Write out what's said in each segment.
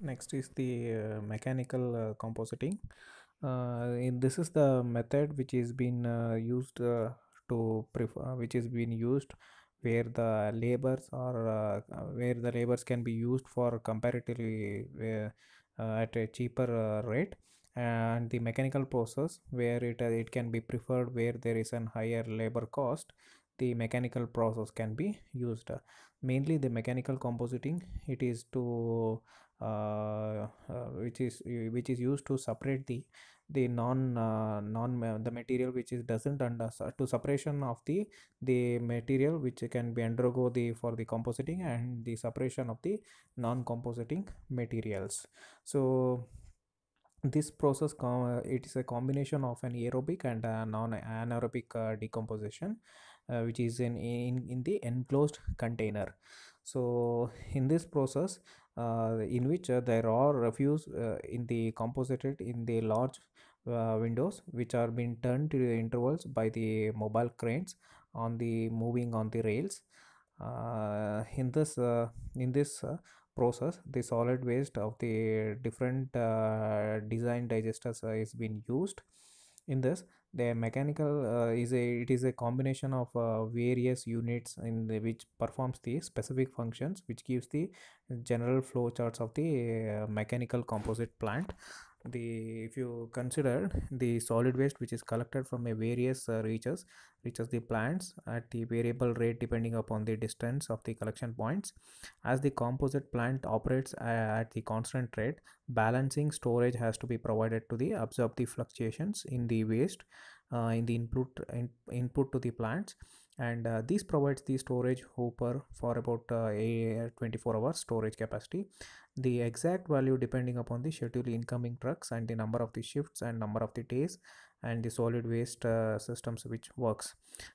Next is the mechanical compositing. This is the method which is been used which is been used where the labors are where the labors can be used for comparatively at a cheaper rate, and the mechanical process where it can be preferred where there is an higher labor cost. The mechanical process can be used. Mainly the mechanical compositing, it is to which is used to separate the the material which is doesn't under to separation of the material which can be undergo the for the compositing, and the separation of the non-compositing materials. So this process it is a combination of an aerobic and a non-anaerobic decomposition, which is in the enclosed container. So in this process, in which there are refuse in the composited in the large windows which are being turned to the intervals by the mobile cranes on the moving on the rails. In this process, the solid waste of the different design digesters is being used. In this, the mechanical it is a combination of various units in the which performs the specific functions, which gives the general flow charts of the mechanical composite plant. The If you consider the solid waste which is collected from a various reaches the plants at the variable rate depending upon the distance of the collection points. As the composite plant operates at the constant rate, balancing storage has to be provided to the absorb the fluctuations in the waste in the input to the plants, and this provides the storage hooper for about a 24 hours storage capacity. The exact value depending upon the schedule incoming trucks and the number of the shifts and number of the days and the solid waste systems which works.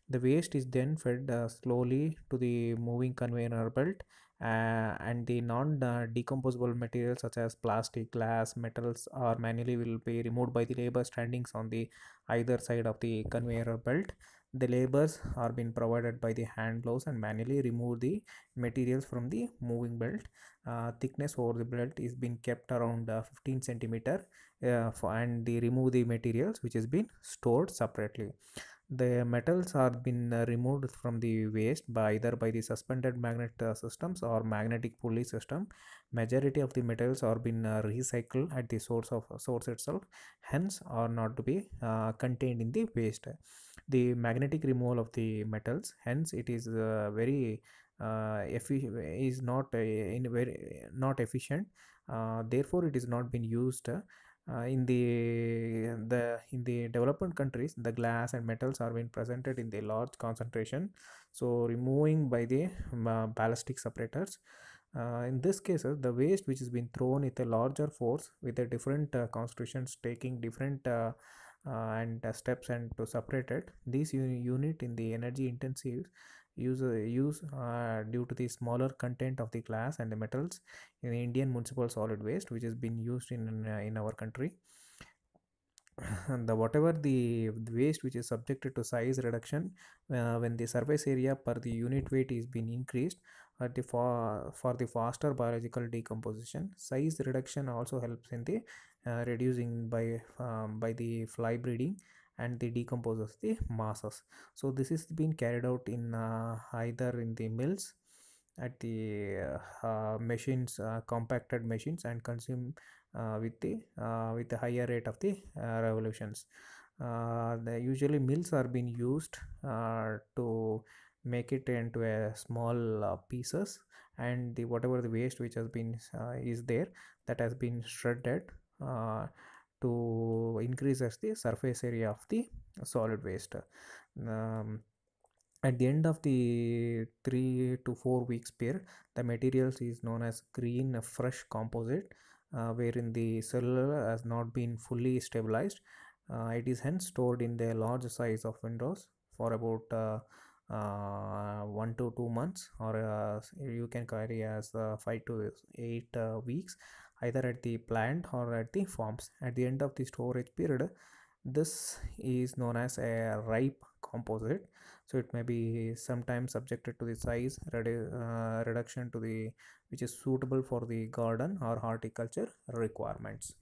The waste is then fed slowly to the moving conveyor belt, and the non decomposable materials such as plastic, glass, metals or manually will be removed by the labor standings on the either side of the conveyor belt. The labors are being provided by the hand gloves and manually remove the materials from the moving belt. Thickness over the belt is being kept around 15 centimeter, and they remove the materials which has been stored separately. The metals are been removed from the waste by either by the suspended magnet systems or magnetic pulley system. Majority of the metals are been recycled at the source itself, hence are not to be contained in the waste. The magnetic removal of the metals, hence it is very is not in very not efficient. Therefore it is not been used in the development countries. The glass and metals are being presented in the large concentration, so removing by the ballistic separators. In this case, the waste which has been thrown with a larger force with a different constitutions taking different and steps and to separate it. This unit in the energy intensive use due to the smaller content of the glass and the metals in the Indian municipal solid waste which has been used in our country. The whatever the waste which is subjected to size reduction when the surface area per the unit weight is being increased at the for the faster biological decomposition. Size reduction also helps in the reducing by the fly breeding and the decomposes the masses. So this is being carried out in either in the mills at the machines, compacted machines, and consume with the higher rate of the revolutions. The usually mills are being used to make it into a small pieces, and the whatever the waste which has been is there, that has been shredded to increase as the surface area of the solid waste. Um, at the end of the 3 to 4 weeks period, the materials is known as green fresh composite, wherein the cellular has not been fully stabilized. It is hence stored in the large size of windows for about 1 to 2 months, or you can carry as 5 to 8 weeks, either at the plant or at the farms. At the end of the storage period, this is known as a ripe composite, So it may be sometimes subjected to the size reduction to the which is suitable for the garden or horticulture requirements.